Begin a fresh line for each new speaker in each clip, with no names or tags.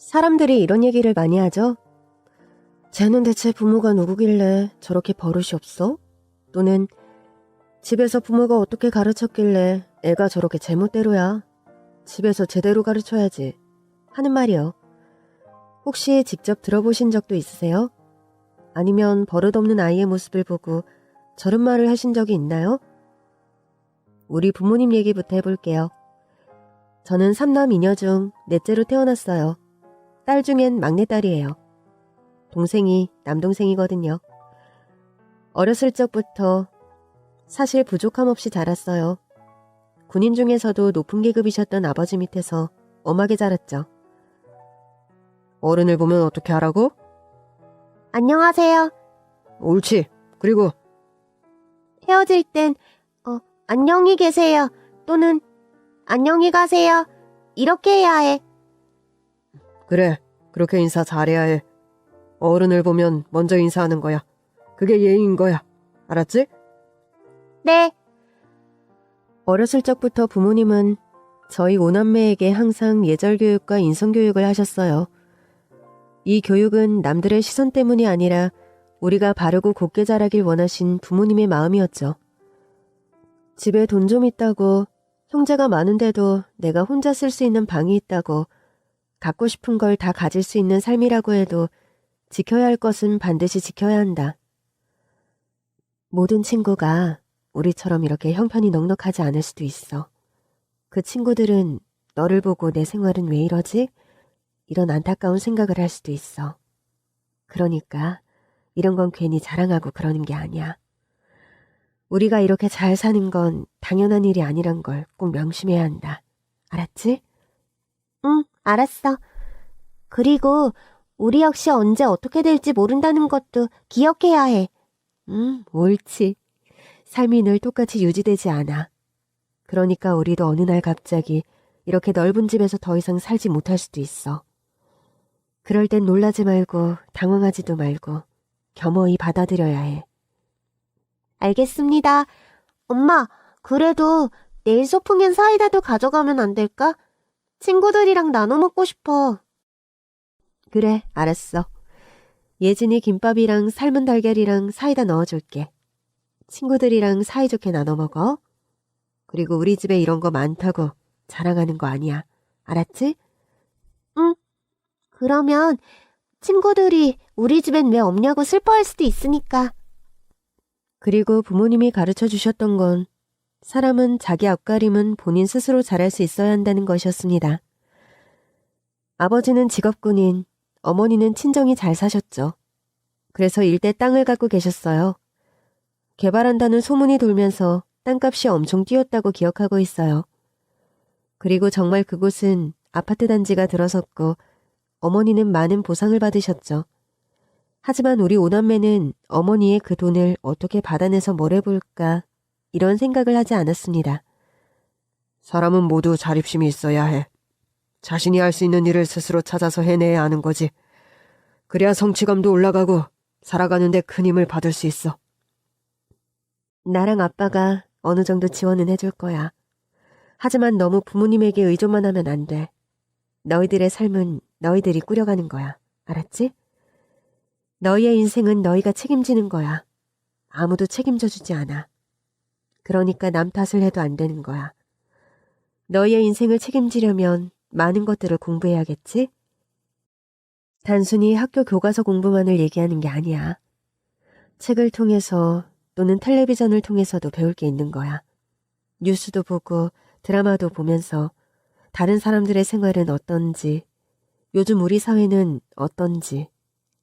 사람들이 이런 얘기를 많이 하죠. 쟤는 대체 부모가 누구길래 저렇게 버릇이 없어? 또는 집에서 부모가 어떻게 가르쳤길래 애가 저렇게 제멋대로야. 집에서 제대로 가르쳐야지. 하는 말이요. 혹시 직접 들어보신 적도 있으세요? 아니면 버릇없는 아이의 모습을 보고 저런 말을 하신 적이 있나요? 우리 부모님 얘기부터 해볼게요. 저는 3남 2녀 중 넷째로 태어났어요. 딸 중엔 막내딸이에요. 동생이 남동생이거든요. 어렸을 적부터 사실 부족함 없이 자랐어요. 군인 중에서도 높은 계급이셨던 아버지 밑에서 엄하게 자랐죠. 어른을 보면 어떻게 하라고? 안녕하세요. 옳지. 그리고 헤어질 땐 안녕히 계세요 또는 안녕히 가세요 이렇게 해야 해. 그래. 그렇게 인사 잘해야 해. 어른을 보면 먼저 인사하는 거야. 그게 예의인 거야. 알았지? 네. 어렸을 적부터 부모님은 저희 5남매에게 항상 예절교육과 인성교육을 하셨어요. 이 교육은 남들의 시선 때문이 아니라 우리가 바르고 곱게 자라길 원하신 부모님의 마음이었죠. 집에 돈 좀 있다고, 형제가 많은데도 내가 혼자 쓸 수 있는 방이 있다고, 갖고 싶은 걸 다 가질 수 있는 삶이라고 해도 지켜야 할 것은 반드시 지켜야 한다. 모든 친구가 우리처럼 이렇게 형편이 넉넉하지 않을 수도 있어. 그 친구들은 너를 보고 내 생활은 왜 이러지? 이런 안타까운 생각을 할 수도 있어. 그러니까 이런 건 괜히 자랑하고 그러는 게 아니야. 우리가 이렇게 잘 사는 건 당연한 일이 아니란 걸 꼭 명심해야 한다. 알았지? 응, 알았어. 그리고 우리 역시 언제 어떻게 될지 모른다는 것도 기억해야 해. 옳지. 삶이 늘 똑같이 유지되지 않아. 그러니까 우리도 어느 날 갑자기 이렇게 넓은 집에서 더 이상 살지 못할 수도 있어. 그럴 땐 놀라지 말고 당황하지도 말고 겸허히 받아들여야 해. 알겠습니다. 엄마, 그래도 내일 소풍엔 사이다도 가져가면 안 될까? 친구들이랑 나눠 먹고 싶어. 그래, 알았어. 예진이 김밥이랑 삶은 달걀이랑 사이다 넣어줄게. 친구들이랑 사이좋게 나눠 먹어. 그리고 우리 집에 이런 거 많다고 자랑하는 거 아니야. 알았지? 응. 그러면 친구들이 우리 집엔 왜 없냐고 슬퍼할 수도 있으니까. 그리고 부모님이 가르쳐 주셨던 건 사람은 자기 앞가림은 본인 스스로 잘할 수 있어야 한다는 것이었습니다. 아버지는 직업군인, 어머니는 친정이 잘 사셨죠. 그래서 일대 땅을 갖고 계셨어요. 개발한다는 소문이 돌면서 땅값이 엄청 뛰었다고 기억하고 있어요. 그리고 정말 그곳은 아파트 단지가 들어섰고 어머니는 많은 보상을 받으셨죠. 하지만 우리 오남매는 어머니의 그 돈을 어떻게 받아내서 뭘 해볼까 이런 생각을 하지 않았습니다. 사람은 모두 자립심이 있어야 해. 자신이 할 수 있는 일을 스스로 찾아서 해내야 하는 거지. 그래야 성취감도 올라가고 살아가는데 큰 힘을 받을 수 있어. 나랑 아빠가 어느 정도 지원은 해줄 거야. 하지만 너무 부모님에게 의존만 하면 안 돼. 너희들의 삶은 너희들이 꾸려가는 거야. 알았지? 너희의 인생은 너희가 책임지는 거야. 아무도 책임져주지 않아. 그러니까 남 탓을 해도 안 되는 거야. 너희의 인생을 책임지려면 많은 것들을 공부해야겠지? 단순히 학교 교과서 공부만을 얘기하는 게 아니야. 책을 통해서 또는 텔레비전을 통해서도 배울 게 있는 거야. 뉴스도 보고 드라마도 보면서 다른 사람들의 생활은 어떤지, 요즘 우리 사회는 어떤지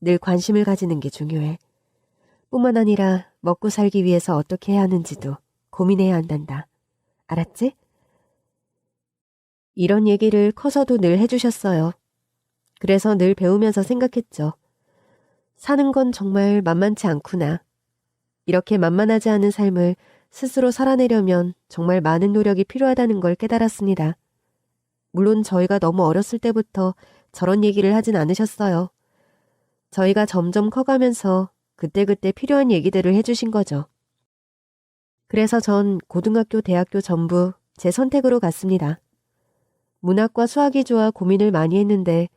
늘 관심을 가지는 게 중요해. 뿐만 아니라 먹고 살기 위해서 어떻게 해야 하는지도 고민해야 한단다. 알았지? 이런 얘기를 커서도 늘 해주셨어요. 그래서 늘 배우면서 생각했죠. 사는 건 정말 만만치 않구나. 이렇게 만만하지 않은 삶을 스스로 살아내려면 정말 많은 노력이 필요하다는 걸 깨달았습니다. 물론 저희가 너무 어렸을 때부터 저런 얘기를 하진 않으셨어요. 저희가 점점 커가면서 그때그때 필요한 얘기들을 해주신 거죠. 그래서 전 고등학교, 대학교 전부 제 선택으로 갔습니다. 문학과 수학이 좋아 고민을 많이 했는데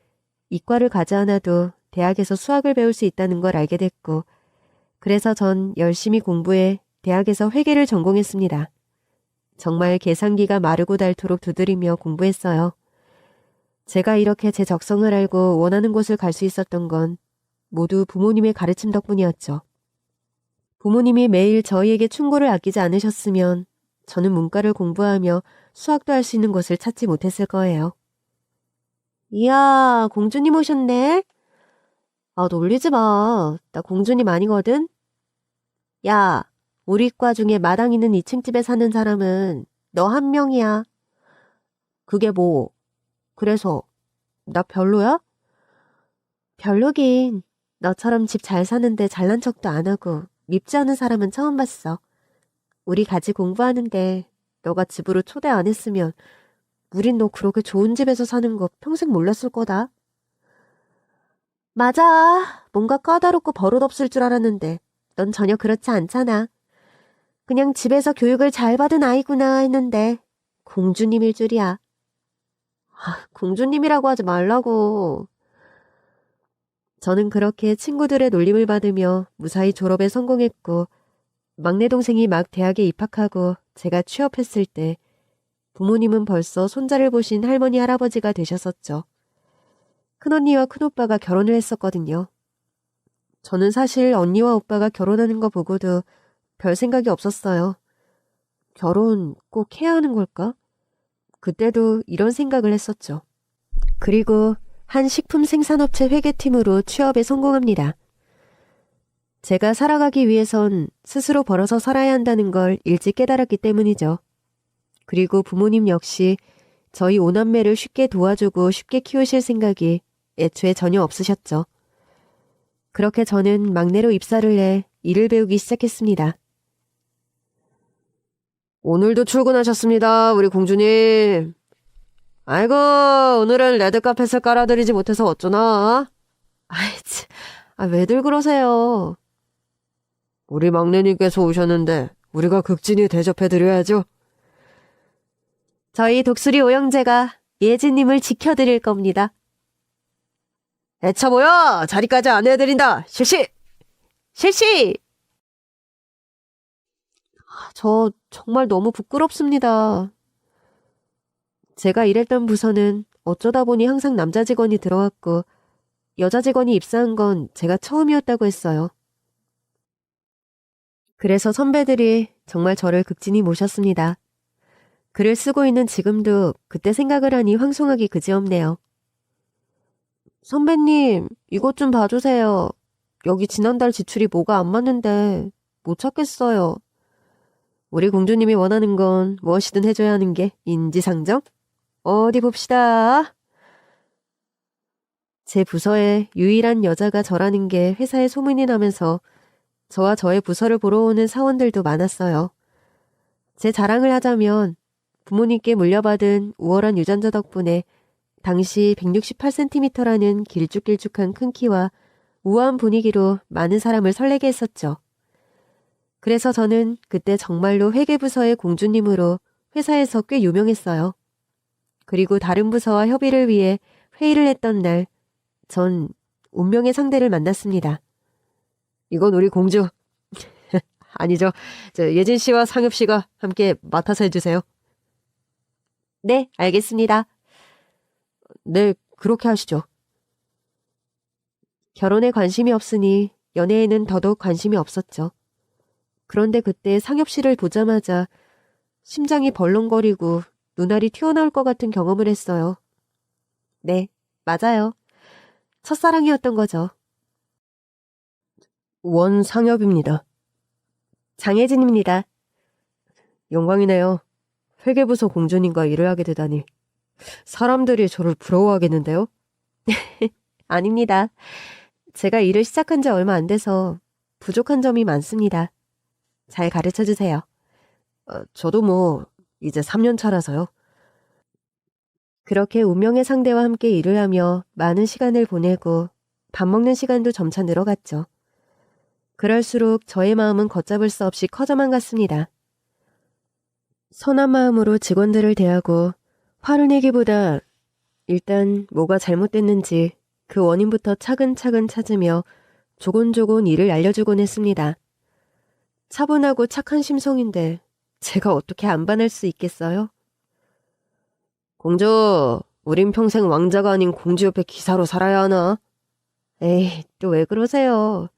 이과를 가지 않아도 대학에서 수학을 배울 수 있다는 걸 알게 됐고, 그래서 전 열심히 공부해 대학에서 회계를 전공했습니다. 정말 계산기가 마르고 닳도록 두드리며 공부했어요. 제가 이렇게 제 적성을 알고 원하는 곳을 갈 수 있었던 건 모두 부모님의 가르침 덕분이었죠. 부모님이 매일 저희에게 충고를 아끼지 않으셨으면 저는 문과를 공부하며 수학도 할 수 있는 곳을 찾지 못했을 거예요. 이야, 공주님 오셨네? 아, 놀리지 마. 나 공주님 아니거든? 야, 우리 과 중에 마당 있는 2층 집에 사는 사람은 너 한 명이야. 그게 뭐? 그래서 나 별로야? 별로긴. 너처럼 집 잘 사는데 잘난 척도 안 하고 밉지 않은 사람은 처음 봤어. 우리 같이 공부하는데 너가 집으로 초대 안 했으면 우린 너 그렇게 좋은 집에서 사는 거 평생 몰랐을 거다. 맞아. 뭔가 까다롭고 버릇없을 줄 알았는데 넌 전혀 그렇지 않잖아. 그냥 집에서 교육을 잘 받은 아이구나 했는데 공주님일 줄이야. 아, 공주님이라고 하지 말라고. 저는 그렇게 친구들의 놀림을 받으며 무사히 졸업에 성공했고, 막내 동생이 막 대학에 입학하고 제가 취업했을 때 부모님은 벌써 손자를 보신 할머니 할아버지가 되셨었죠. 큰언니와 큰오빠가 결혼을 했었거든요. 저는 사실 언니와 오빠가 결혼하는 거 보고도 별 생각이 없었어요. 결혼 꼭 해야 하는 걸까? 그때도 이런 생각을 했었죠. 그리고 한 식품 생산업체 회계팀으로 취업에 성공합니다. 제가 살아가기 위해선 스스로 벌어서 살아야 한다는 걸 일찍 깨달았기 때문이죠. 그리고 부모님 역시 저희 오남매를 쉽게 도와주고 쉽게 키우실 생각이 애초에 전혀 없으셨죠. 그렇게 저는 막내로 입사를 해 일을 배우기 시작했습니다. 오늘도 출근하셨습니다, 우리 공주님. 아이고, 오늘은 레드카펫을 깔아드리지 못해서 어쩌나? 아이, 참, 왜들 그러세요? 우리 막내님께서 오셨는데 우리가 극진히 대접해드려야죠. 저희 독수리 오영재가 예진님을 지켜드릴 겁니다. 애차 모여! 자리까지 안내해드린다! 실시! 실시! 저 정말 너무 부끄럽습니다. 제가 일했던 부서는 어쩌다 보니 항상 남자 직원이 들어왔고 여자 직원이 입사한 건 제가 처음이었다고 했어요. 그래서 선배들이 정말 저를 극진히 모셨습니다. 글을 쓰고 있는 지금도 그때 생각을 하니 황송하기 그지없네요. 선배님, 이것 좀 봐주세요. 여기 지난달 지출이 뭐가 안 맞는데 못 찾겠어요. 우리 공주님이 원하는 건 무엇이든 해줘야 하는 게 인지상정? 어디 봅시다. 제 부서에 유일한 여자가 저라는 게 회사에 소문이 나면서 저와 저의 부서를 보러 오는 사원들도 많았어요. 제 자랑을 하자면 부모님께 물려받은 우월한 유전자 덕분에 당시 168cm라는 길쭉길쭉한 큰 키와 우아한 분위기로 많은 사람을 설레게 했었죠. 그래서 저는 그때 정말로 회계부서의 공주님으로 회사에서 꽤 유명했어요. 그리고 다른 부서와 협의를 위해 회의를 했던 날, 전 운명의 상대를 만났습니다. 이건 우리 공주. 아니죠. 예진 씨와 상엽 씨가 함께 맡아서 해주세요. 네, 알겠습니다. 네, 그렇게 하시죠. 결혼에 관심이 없으니 연애에는 더더욱 관심이 없었죠. 그런데 그때 상엽 씨를 보자마자 심장이 벌렁거리고 눈알이 튀어나올 것 같은 경험을 했어요. 네, 맞아요. 첫사랑이었던 거죠. 원상엽입니다. 장혜진입니다. 영광이네요. 회계부서 공주님과 일을 하게 되다니. 사람들이 저를 부러워하겠는데요? 아닙니다. 제가 일을 시작한 지 얼마 안 돼서 부족한 점이 많습니다. 잘 가르쳐주세요. 저도 이제 3년 차라서요. 그렇게 운명의 상대와 함께 일을 하며 많은 시간을 보내고 밥 먹는 시간도 점차 늘어갔죠. 그럴수록 저의 마음은 걷잡을 수 없이 커져만 갔습니다. 선한 마음으로 직원들을 대하고 화를 내기보다 일단 뭐가 잘못됐는지 그 원인부터 차근차근 찾으며 조곤조곤 일을 알려주곤 했습니다. 차분하고 착한 심성인데 제가 어떻게 안 반할 수 있겠어요? 공주, 우린 평생 왕자가 아닌 공주 옆에 기사로 살아야 하나? 에이, 또 왜 그러세요?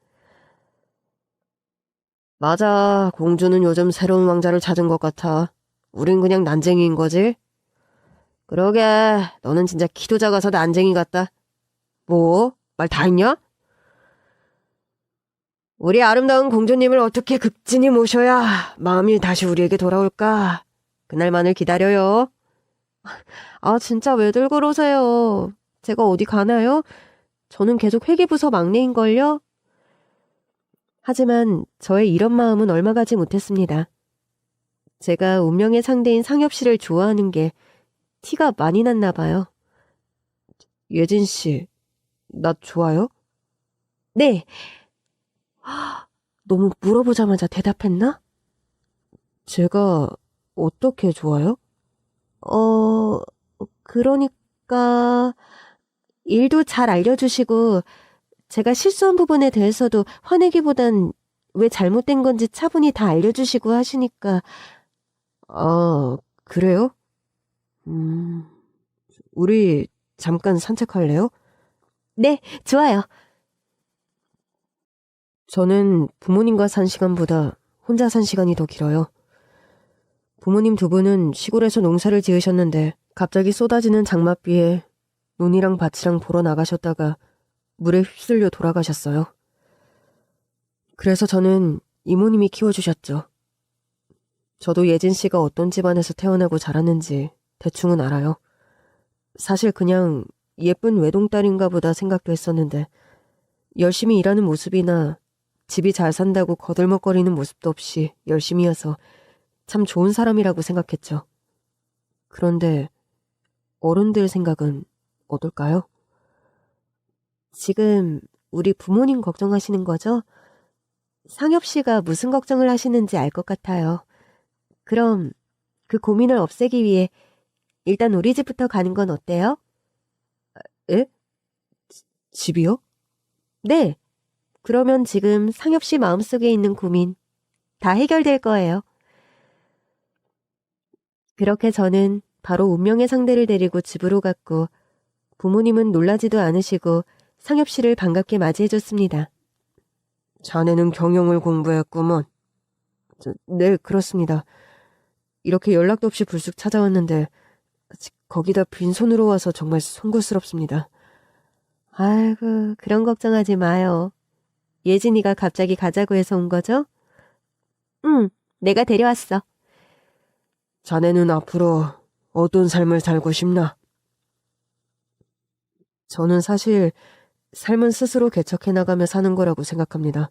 맞아, 공주는 요즘 새로운 왕자를 찾은 것 같아. 우린 그냥 난쟁이인 거지? 그러게, 너는 진짜 키도 작아서 난쟁이 같다. 뭐? 말 다 했냐? 우리 아름다운 공주님을 어떻게 극진히 모셔야 마음이 다시 우리에게 돌아올까? 그날만을 기다려요. 아, 진짜 왜들 그러세요? 제가 어디 가나요? 저는 계속 회계부서 막내인걸요? 하지만 저의 이런 마음은 얼마 가지 못했습니다. 제가 운명의 상대인 상엽 씨를 좋아하는 게 티가 많이 났나 봐요. 예진 씨, 나 좋아요? 네. 너무 물어보자마자 대답했나? 제가 어떻게 좋아요? 그러니까 일도 잘 알려주시고 제가 실수한 부분에 대해서도 화내기보단 왜 잘못된 건지 차분히 다 알려주시고 하시니까. 아, 그래요? 우리 잠깐 산책할래요? 네, 좋아요. 저는 부모님과 산 시간보다 혼자 산 시간이 더 길어요. 부모님 두 분은 시골에서 농사를 지으셨는데 갑자기 쏟아지는 장맛비에 논이랑 밭이랑 보러 나가셨다가 물에 휩쓸려 돌아가셨어요. 그래서 저는 이모님이 키워주셨죠. 저도 예진 씨가 어떤 집안에서 태어나고 자랐는지 대충은 알아요. 사실 그냥 예쁜 외동딸인가 보다 생각도 했었는데 열심히 일하는 모습이나 집이 잘 산다고 거들먹거리는 모습도 없이 열심히여서 참 좋은 사람이라고 생각했죠. 그런데 어른들 생각은 어떨까요? 지금 우리 부모님 걱정하시는 거죠? 상엽 씨가 무슨 걱정을 하시는지 알 것 같아요. 그럼 그 고민을 없애기 위해 일단 우리 집부터 가는 건 어때요? 에? 집이요? 네. 그러면 지금 상엽 씨 마음속에 있는 고민 다 해결될 거예요. 그렇게 저는 바로 운명의 상대를 데리고 집으로 갔고 부모님은 놀라지도 않으시고 상엽 씨를 반갑게 맞이해줬습니다. 자네는 경영을 공부했구먼. 네, 그렇습니다. 이렇게 연락도 없이 불쑥 찾아왔는데 거기다 빈손으로 와서 정말 송구스럽습니다. 아이고, 그런 걱정하지 마요. 예진이가 갑자기 가자고 해서 온 거죠? 응, 내가 데려왔어. 자네는 앞으로 어떤 삶을 살고 싶나? 저는 사실 삶은 스스로 개척해 나가며 사는 거라고 생각합니다.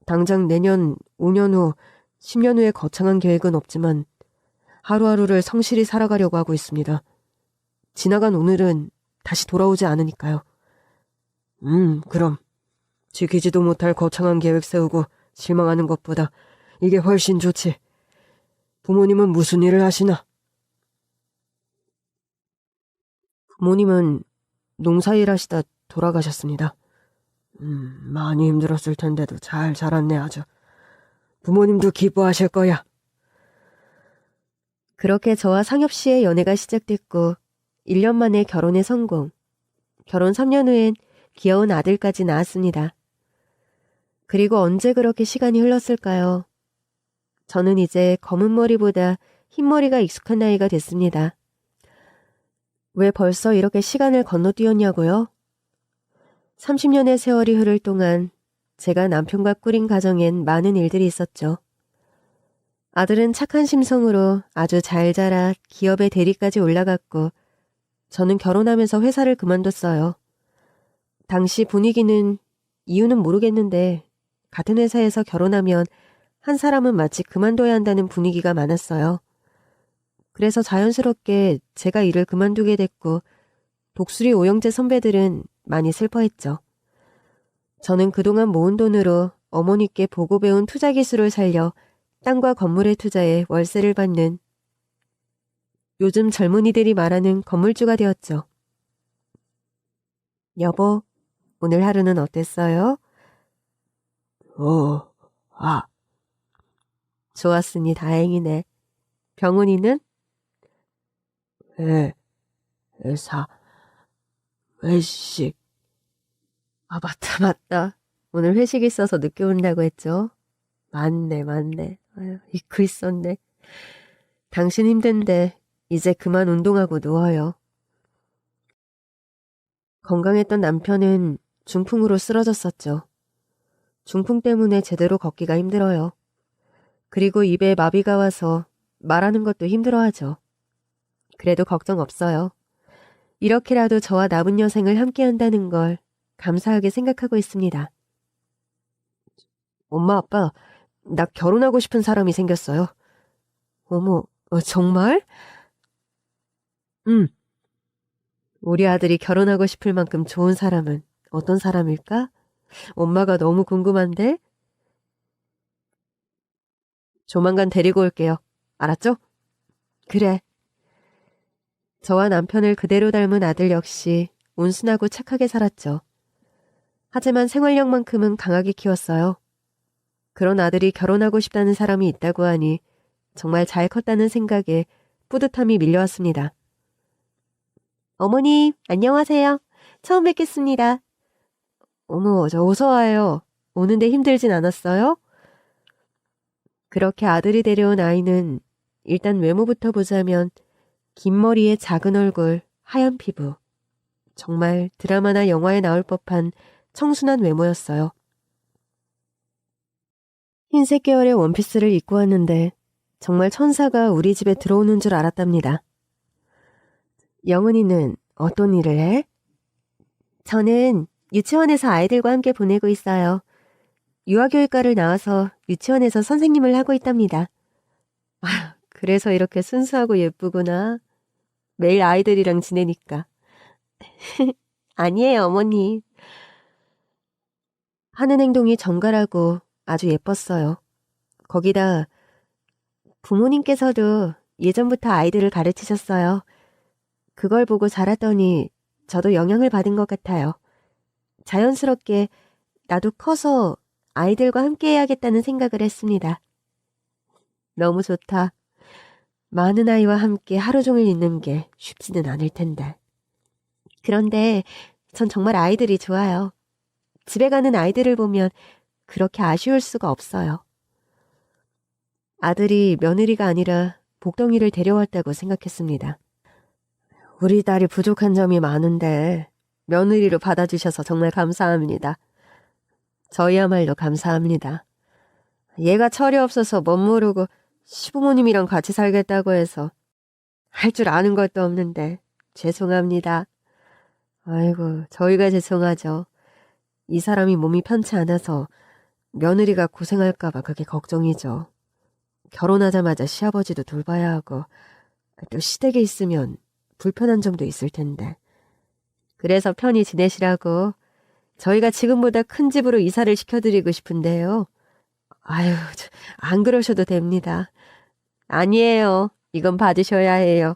당장 내년, 5년 후, 10년 후에 거창한 계획은 없지만 하루하루를 성실히 살아가려고 하고 있습니다. 지나간 오늘은 다시 돌아오지 않으니까요. 그럼 지키지도 못할 거창한 계획 세우고 실망하는 것보다 이게 훨씬 좋지. 부모님은 무슨 일을 하시나? 부모님은 농사일 하시다 돌아가셨습니다. 많이 힘들었을 텐데도 잘 자랐네 아주. 부모님도 기뻐하실 거야. 그렇게 저와 상엽 씨의 연애가 시작됐고 1년 만에 결혼에 성공. 결혼 3년 후엔 귀여운 아들까지 낳았습니다. 그리고 언제 그렇게 시간이 흘렀을까요? 저는 이제 검은 머리보다 흰 머리가 익숙한 나이가 됐습니다. 왜 벌써 이렇게 시간을 건너뛰었냐고요? 30년의 세월이 흐를 동안 제가 남편과 꾸린 가정엔 많은 일들이 있었죠. 아들은 착한 심성으로 아주 잘 자라 기업의 대리까지 올라갔고 저는 결혼하면서 회사를 그만뒀어요. 당시 분위기는 이유는 모르겠는데 같은 회사에서 결혼하면 한 사람은 마치 그만둬야 한다는 분위기가 많았어요. 그래서 자연스럽게 제가 일을 그만두게 됐고 독수리 오영재 선배들은 많이 슬퍼했죠. 저는 그동안 모은 돈으로 어머니께 보고 배운 투자 기술을 살려 땅과 건물에 투자해 월세를 받는 요즘 젊은이들이 말하는 건물주가 되었죠. 여보, 오늘 하루는 어땠어요? 좋았으니 다행이네. 병훈이는? 회식. 맞다. 오늘 회식 있어서 늦게 온다고 했죠? 맞네. 아유, 잊고 있었네. 당신 힘든데 이제 그만 운동하고 누워요. 건강했던 남편은 중풍으로 쓰러졌었죠. 중풍 때문에 제대로 걷기가 힘들어요. 그리고 입에 마비가 와서 말하는 것도 힘들어하죠. 그래도 걱정 없어요. 이렇게라도 저와 남은 여생을 함께한다는 걸 감사하게 생각하고 있습니다. 엄마, 아빠, 나 결혼하고 싶은 사람이 생겼어요. 어머, 정말? 응. 우리 아들이 결혼하고 싶을 만큼 좋은 사람은 어떤 사람일까? 엄마가 너무 궁금한데? 조만간 데리고 올게요. 알았죠? 그래. 저와 남편을 그대로 닮은 아들 역시 온순하고 착하게 살았죠. 하지만 생활력만큼은 강하게 키웠어요. 그런 아들이 결혼하고 싶다는 사람이 있다고 하니 정말 잘 컸다는 생각에 뿌듯함이 밀려왔습니다. 어머니, 안녕하세요. 처음 뵙겠습니다. 어머, 저 어서 와요. 오는데 힘들진 않았어요? 그렇게 아들이 데려온 아이는 일단 외모부터 보자면 긴 머리에 작은 얼굴, 하얀 피부. 정말 드라마나 영화에 나올 법한 청순한 외모였어요. 흰색 계열의 원피스를 입고 왔는데 정말 천사가 우리 집에 들어오는 줄 알았답니다. 영은이는 어떤 일을 해? 저는 유치원에서 아이들과 함께 보내고 있어요. 유아교육과를 나와서 유치원에서 선생님을 하고 있답니다. 그래서 이렇게 순수하고 예쁘구나. 매일 아이들이랑 지내니까. 아니에요, 어머니. 하는 행동이 정갈하고 아주 예뻤어요. 거기다 부모님께서도 예전부터 아이들을 가르치셨어요. 그걸 보고 자랐더니 저도 영향을 받은 것 같아요. 자연스럽게 나도 커서 아이들과 함께 해야겠다는 생각을 했습니다. 너무 좋다. 많은 아이와 함께 하루 종일 있는 게 쉽지는 않을 텐데. 그런데 전 정말 아이들이 좋아요. 집에 가는 아이들을 보면 그렇게 아쉬울 수가 없어요. 아들이 며느리가 아니라 복덩이를 데려왔다고 생각했습니다. 우리 딸이 부족한 점이 많은데 며느리로 받아주셔서 정말 감사합니다. 저희야말로 감사합니다. 얘가 철이 없어서 멋모르고 시부모님이랑 같이 살겠다고 해서 할 줄 아는 것도 없는데 죄송합니다. 아이고, 저희가 죄송하죠. 이 사람이 몸이 편치 않아서 며느리가 고생할까봐 그게 걱정이죠. 결혼하자마자 시아버지도 돌봐야 하고 또 시댁에 있으면 불편한 점도 있을 텐데. 그래서 편히 지내시라고 저희가 지금보다 큰 집으로 이사를 시켜드리고 싶은데요. 아유, 안 그러셔도 됩니다. 아니에요. 이건 받으셔야 해요.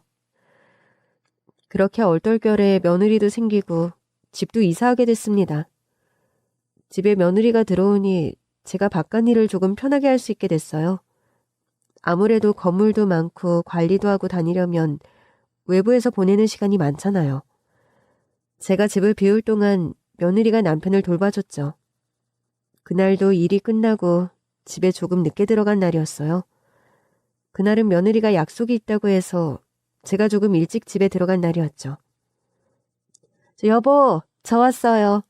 그렇게 얼떨결에 며느리도 생기고 집도 이사하게 됐습니다. 집에 며느리가 들어오니 제가 바깥일을 조금 편하게 할 수 있게 됐어요. 아무래도 건물도 많고 관리도 하고 다니려면 외부에서 보내는 시간이 많잖아요. 제가 집을 비울 동안 며느리가 남편을 돌봐줬죠. 그날도 일이 끝나고 집에 조금 늦게 들어간 날이었어요. 그날은 며느리가 약속이 있다고 해서 제가 조금 일찍 집에 들어간 날이었죠. 여보, 저 왔어요.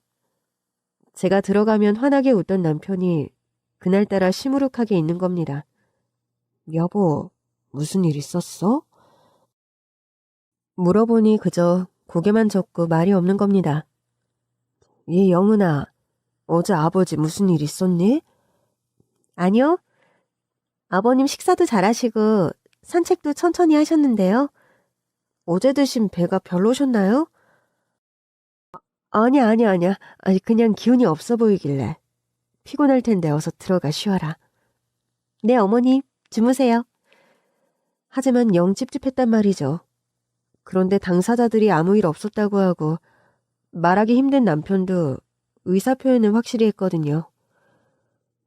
제가 들어가면 환하게 웃던 남편이 그날따라 시무룩하게 있는 겁니다. 여보, 무슨 일 있었어? 물어보니 그저 고개만 젓고 말이 없는 겁니다. 영은아, 어제 아버지 무슨 일 있었니? 아니요. 아버님 식사도 잘하시고 산책도 천천히 하셨는데요. 어제 드신 배가 별로셨나요? 아니야. 아니, 그냥 기운이 없어 보이길래. 피곤할 텐데 어서 들어가 쉬어라. 네, 어머니, 주무세요. 하지만 영 찝찝했단 말이죠. 그런데 당사자들이 아무 일 없었다고 하고 말하기 힘든 남편도 의사표현은 확실히 했거든요.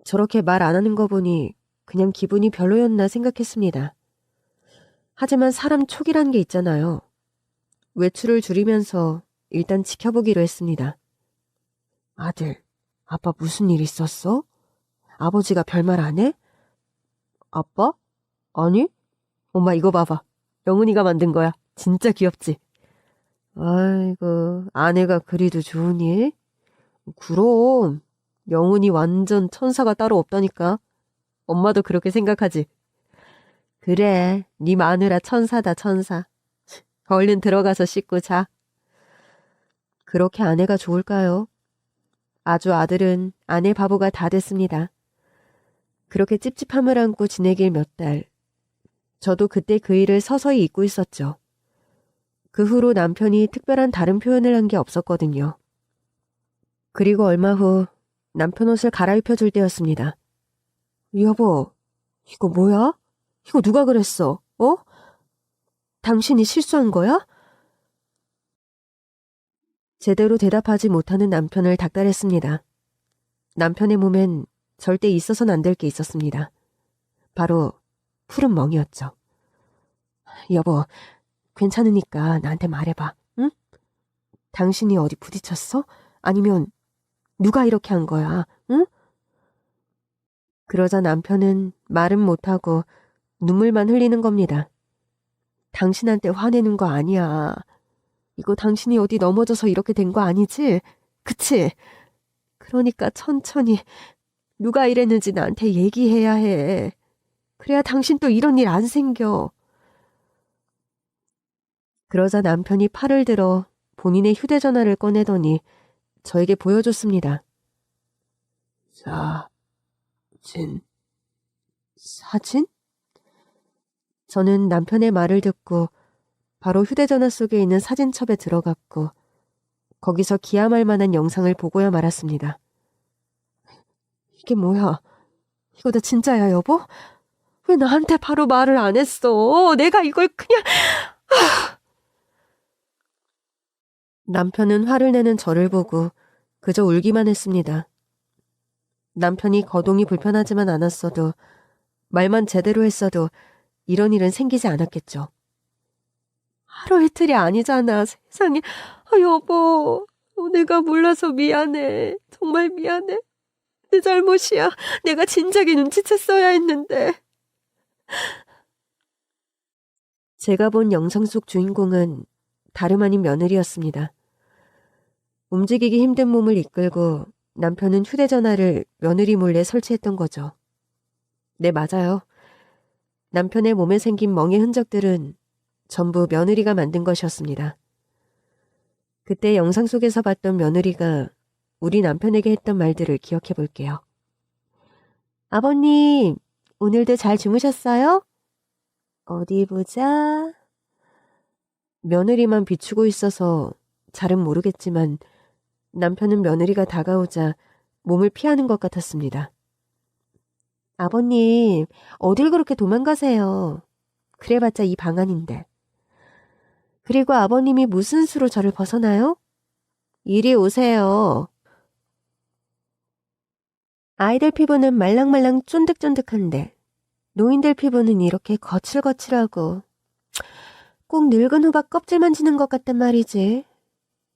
저렇게 말 안 하는 거 보니 그냥 기분이 별로였나 생각했습니다. 하지만 사람 촉이란 게 있잖아요. 외출을 줄이면서 일단 지켜보기로 했습니다. 아들, 아빠 무슨 일 있었어? 아버지가 별말 안 해? 아빠? 아니? 엄마 이거 봐봐. 영훈이가 만든 거야. 진짜 귀엽지? 아이고, 아내가 그리도 좋으니? 그럼, 영훈이 완전 천사가 따로 없다니까. 엄마도 그렇게 생각하지? 그래, 네 마누라 천사다, 천사. 얼른 들어가서 씻고 자. 그렇게 아내가 좋을까요? 아주 아들은 아내 바보가 다 됐습니다. 그렇게 찝찝함을 안고 지내길 몇 달. 저도 그때 그 일을 서서히 잊고 있었죠. 그 후로 남편이 특별한 다른 표현을 한 게 없었거든요. 그리고 얼마 후 남편 옷을 갈아입혀 줄 때였습니다. 여보, 이거 뭐야? 이거 누가 그랬어? 어? 당신이 실수한 거야? 제대로 대답하지 못하는 남편을 닥달했습니다. 남편의 몸엔 절대 있어서는 안 될 게 있었습니다. 바로 푸른 멍이었죠. 여보, 괜찮으니까 나한테 말해봐, 응? 당신이 어디 부딪혔어? 아니면 누가 이렇게 한 거야, 응? 그러자 남편은 말은 못하고 눈물만 흘리는 겁니다. 당신한테 화내는 거 아니야. 이거 당신이 어디 넘어져서 이렇게 된 거 아니지? 그치? 그러니까 천천히 누가 이랬는지 나한테 얘기해야 해. 그래야 당신 또 이런 일 안 생겨. 그러자 남편이 팔을 들어 본인의 휴대전화를 꺼내더니 저에게 보여줬습니다. 사진? 저는 남편의 말을 듣고 바로 휴대전화 속에 있는 사진첩에 들어갔고 거기서 기함할 만한 영상을 보고야 말았습니다. 이게 뭐야? 이거 다 진짜야, 여보? 왜 나한테 바로 말을 안 했어? 내가 이걸 그냥... 남편은 화를 내는 저를 보고 그저 울기만 했습니다. 남편이 거동이 불편하지만 않았어도 말만 제대로 했어도 이런 일은 생기지 않았겠죠. 하루 이틀이 아니잖아, 세상에. 여보, 내가 몰라서 미안해. 정말 미안해. 내 잘못이야. 내가 진작에 눈치챘어야 했는데. 제가 본 영상 속 주인공은 다름 아닌 며느리였습니다. 움직이기 힘든 몸을 이끌고 남편은 휴대전화를 며느리 몰래 설치했던 거죠. 네, 맞아요. 남편의 몸에 생긴 멍의 흔적들은 전부 며느리가 만든 것이었습니다. 그때 영상 속에서 봤던 며느리가 우리 남편에게 했던 말들을 기억해 볼게요. 아버님, 오늘도 잘 주무셨어요? 어디 보자. 며느리만 비추고 있어서 잘은 모르겠지만 남편은 며느리가 다가오자 몸을 피하는 것 같았습니다. 아버님, 어딜 그렇게 도망가세요? 그래봤자 이 방 안인데. 그리고 아버님이 무슨 수로 저를 벗어나요? 이리 오세요. 아이들 피부는 말랑말랑 쫀득쫀득한데 노인들 피부는 이렇게 거칠거칠하고 꼭 늙은 호박 껍질 만지는 것 같단 말이지.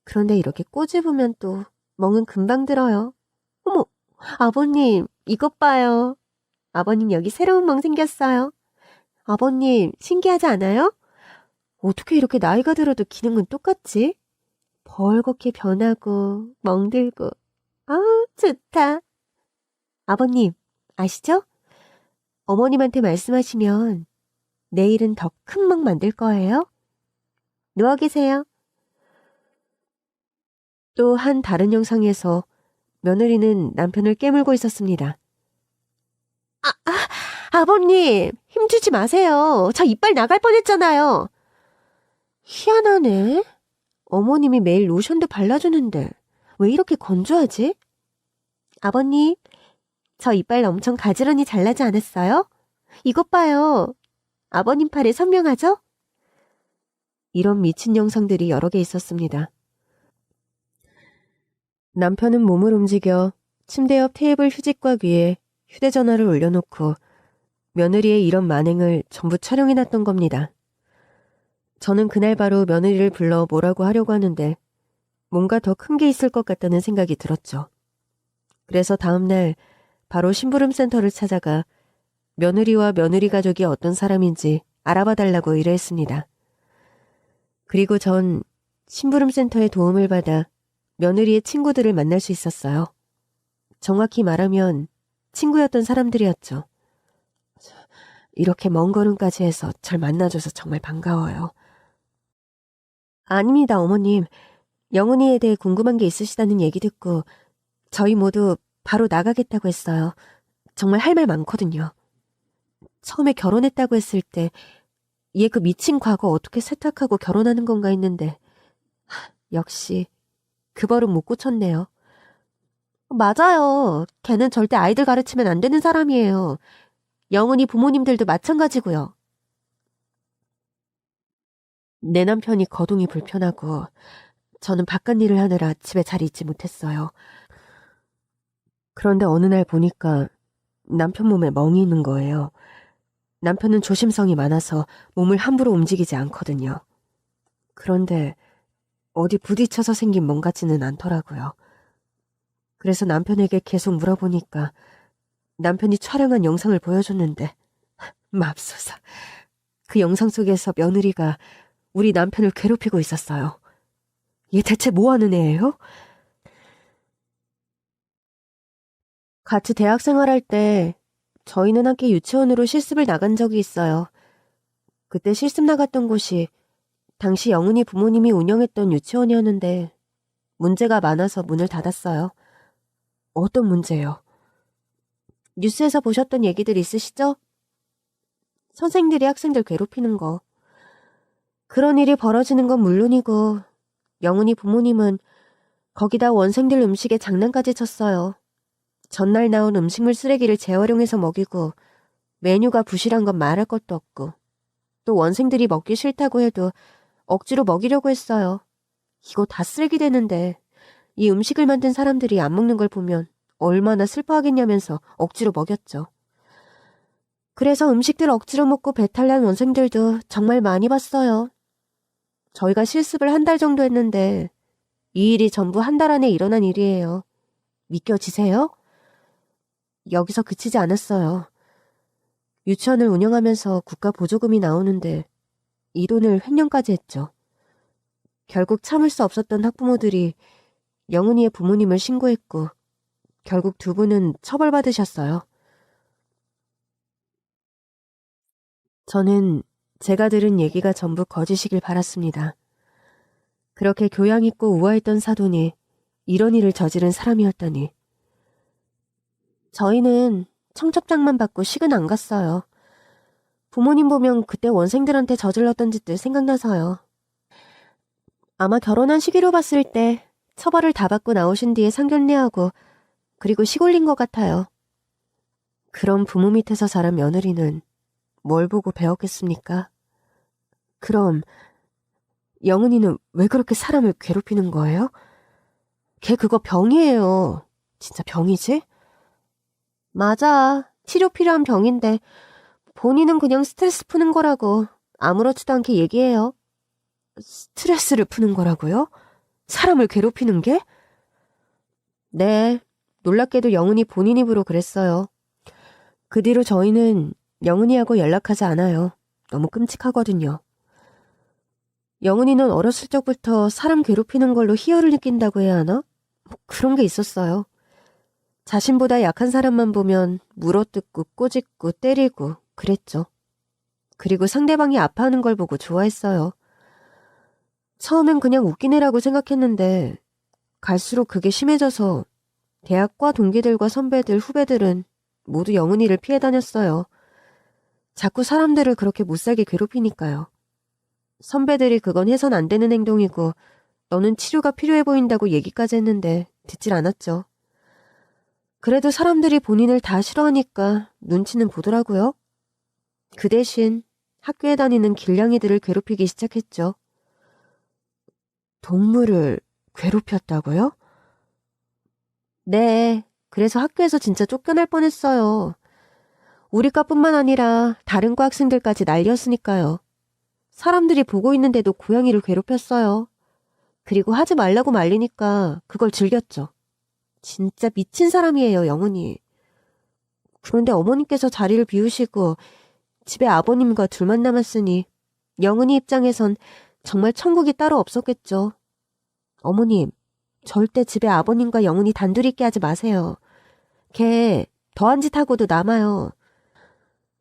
그런데 이렇게 꼬집으면 또 멍은 금방 들어요. 어머, 아버님, 이것 봐요. 아버님 여기 새로운 멍 생겼어요. 아버님, 신기하지 않아요? 어떻게 이렇게 나이가 들어도 기능은 똑같지? 벌겋게 변하고 멍들고. 아, 좋다. 아버님, 아시죠? 어머님한테 말씀하시면 내일은 더 큰 멍 만들 거예요. 누워 계세요. 또 한 다른 영상에서 며느리는 남편을 깨물고 있었습니다. 아버님, 힘주지 마세요. 저 이빨 나갈 뻔했잖아요. 희한하네. 어머님이 매일 로션도 발라주는데 왜 이렇게 건조하지? 아버님, 저 이빨 엄청 가지런히 잘라지 않았어요? 이것 봐요. 아버님 팔에 선명하죠? 이런 미친 영상들이 여러 개 있었습니다. 남편은 몸을 움직여 침대 옆 테이블 휴지곽 위에 휴대전화를 올려놓고 며느리의 이런 만행을 전부 촬영해놨던 겁니다. 저는 그날 바로 며느리를 불러 뭐라고 하려고 하는데 뭔가 더 큰 게 있을 것 같다는 생각이 들었죠. 그래서 다음날 바로 심부름센터를 찾아가 며느리와 며느리 가족이 어떤 사람인지 알아봐 달라고 의뢰했습니다. 그리고 전 심부름센터의 도움을 받아 며느리의 친구들을 만날 수 있었어요. 정확히 말하면 친구였던 사람들이었죠. 이렇게 먼 걸음까지 해서 절 만나줘서 정말 반가워요. 아닙니다, 어머님. 영훈이에 대해 궁금한 게 있으시다는 얘기 듣고 저희 모두 바로 나가겠다고 했어요. 정말 할 말 많거든요. 처음에 결혼했다고 했을 때 얘 그 미친 과거 어떻게 세탁하고 결혼하는 건가 했는데 역시 그 버릇 못 고쳤네요. 맞아요. 걔는 절대 아이들 가르치면 안 되는 사람이에요. 영훈이 부모님들도 마찬가지고요. 내 남편이 거동이 불편하고 저는 바깥 일을 하느라 집에 잘 있지 못했어요. 그런데 어느 날 보니까 남편 몸에 멍이 있는 거예요. 남편은 조심성이 많아서 몸을 함부로 움직이지 않거든요. 그런데 어디 부딪혀서 생긴 멍 같지는 않더라고요. 그래서 남편에게 계속 물어보니까 남편이 촬영한 영상을 보여줬는데 맙소사. 그 영상 속에서 며느리가 우리 남편을 괴롭히고 있었어요. 얘 대체 뭐 하는 애예요? 같이 대학 생활할 때 저희는 함께 유치원으로 실습을 나간 적이 있어요. 그때 실습 나갔던 곳이 당시 영훈이 부모님이 운영했던 유치원이었는데 문제가 많아서 문을 닫았어요. 어떤 문제요? 뉴스에서 보셨던 얘기들 있으시죠? 선생들이 학생들 괴롭히는 거. 그런 일이 벌어지는 건 물론이고 영훈이 부모님은 거기다 원생들 음식에 장난까지 쳤어요. 전날 나온 음식물 쓰레기를 재활용해서 먹이고 메뉴가 부실한 건 말할 것도 없고 또 원생들이 먹기 싫다고 해도 억지로 먹이려고 했어요. 이거 다 쓰레기 되는데 이 음식을 만든 사람들이 안 먹는 걸 보면 얼마나 슬퍼하겠냐면서 억지로 먹였죠. 그래서 음식들 억지로 먹고 배탈 난 원생들도 정말 많이 봤어요. 저희가 실습을 한 달 정도 했는데 이 일이 전부 한 달 안에 일어난 일이에요. 믿겨지세요? 여기서 그치지 않았어요. 유치원을 운영하면서 국가 보조금이 나오는데 이 돈을 횡령까지 했죠. 결국 참을 수 없었던 학부모들이 영훈이의 부모님을 신고했고 결국 두 분은 처벌받으셨어요. 저는 제가 들은 얘기가 전부 거짓이길 바랐습니다. 그렇게 교양 있고 우아했던 사돈이 이런 일을 저지른 사람이었다니. 저희는 청첩장만 받고 식은 안 갔어요. 부모님 보면 그때 원생들한테 저질렀던 짓들 생각나서요. 아마 결혼한 시기로 봤을 때 처벌을 다 받고 나오신 뒤에 상견례하고 그리고 시골린 것 같아요. 그럼 부모 밑에서 자란 며느리는 뭘 보고 배웠겠습니까? 그럼 영은이는 왜 그렇게 사람을 괴롭히는 거예요? 걔 그거 병이에요. 진짜 병이지? 맞아. 치료 필요한 병인데 본인은 그냥 스트레스 푸는 거라고 아무렇지도 않게 얘기해요. 스트레스를 푸는 거라고요? 사람을 괴롭히는 게? 네. 놀랍게도 영은이 본인 입으로 그랬어요. 그 뒤로 저희는 영은이하고 연락하지 않아요. 너무 끔찍하거든요. 영은이는 어렸을 적부터 사람 괴롭히는 걸로 희열을 느낀다고 해야 하나? 그런 게 있었어요. 자신보다 약한 사람만 보면 물어뜯고 꼬집고 때리고 그랬죠. 그리고 상대방이 아파하는 걸 보고 좋아했어요. 처음엔 그냥 웃긴 애라고 생각했는데 갈수록 그게 심해져서 대학과 동기들과 선배들, 후배들은 모두 영은이를 피해 다녔어요. 자꾸 사람들을 그렇게 못살게 괴롭히니까요. 선배들이 그건 해선 안 되는 행동이고 너는 치료가 필요해 보인다고 얘기까지 했는데 듣질 않았죠. 그래도 사람들이 본인을 다 싫어하니까 눈치는 보더라고요. 그 대신 학교에 다니는 길냥이들을 괴롭히기 시작했죠. 동물을 괴롭혔다고요? 네, 그래서 학교에서 진짜 쫓겨날 뻔했어요. 우리 과뿐만 아니라 다른 과 학생들까지 난리였으니까요. 사람들이 보고 있는데도 고양이를 괴롭혔어요. 그리고 하지 말라고 말리니까 그걸 즐겼죠. 진짜 미친 사람이에요, 영은이. 그런데 어머님께서 자리를 비우시고 집에 아버님과 둘만 남았으니 영은이 입장에선 정말 천국이 따로 없었겠죠. 어머님, 절대 집에 아버님과 영은이 단둘이 있게 하지 마세요. 걔 더한 짓 하고도 남아요.